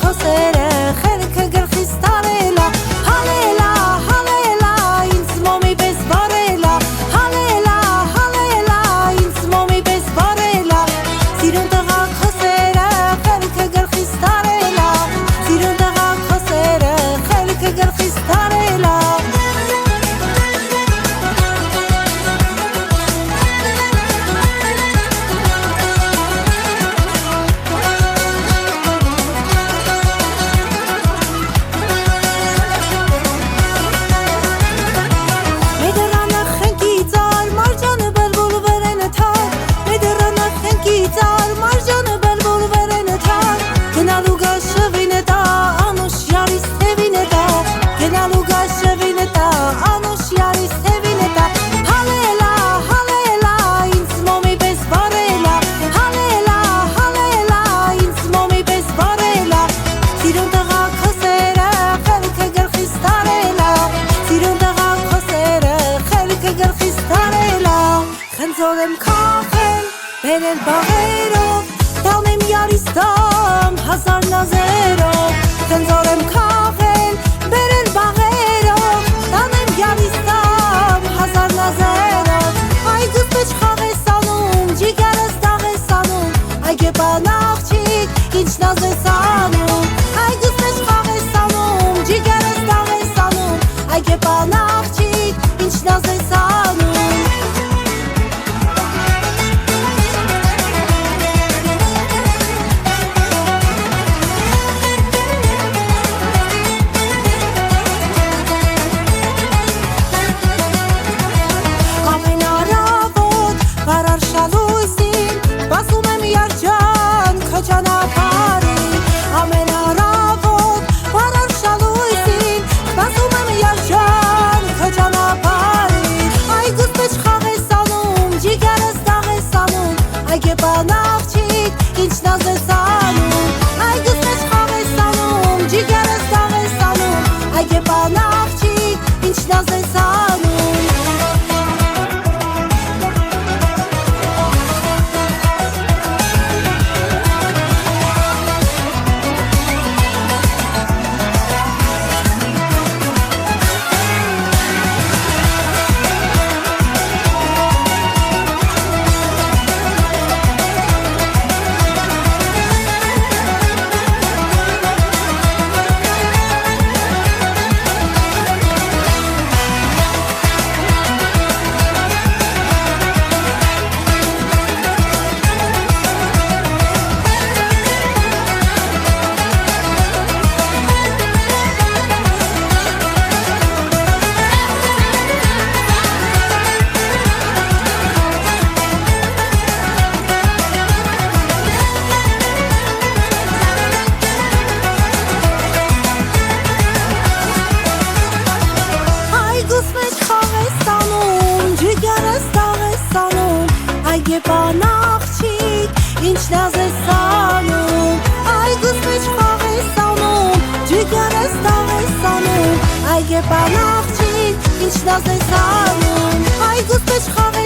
քոսերը խելքը գլխից տարելա հալելա հալելա ինձ մոմի պես վարելա հալելա հալելա ինձ մոմի պես վարելա սիրուն տղա քոսերը խելքը գլխից տարելա սիրուն տղա քոսերը խելքը գլխից տարելա Խնձորեմ քաղել, բերել բաղերով, տանեմ յարիս դամ, հազար նազերով Խնձորեմ քաղել, բերել բաղերով, տանեմ յարիս դամ, հազար նազերով Այգուս մեջ խաղես անում, ջիգարս դաղես անում Այգեպան աղջիկ, ինչ նազ ես անում Այգուս մեջ խաղես անում, ջիգարս դաղես անում Այգեպան աղջիկ, ինչ նազ ես անում Այգեպան աղջիկ, ինչ նազ ես անում Այգուս մեջ խաղես անում, ջիգարս դաղես անում Այգեպան աղջիկ, ինչ նազ ես անում Այգեպան աղջիկ, ինչ նազ ես անում Այգուս մեջ խաղես անում, ջիգարս դաղես անում Այգեպան աղջիկ, ինչ նազ ես անում Այգուս մեջ խաղես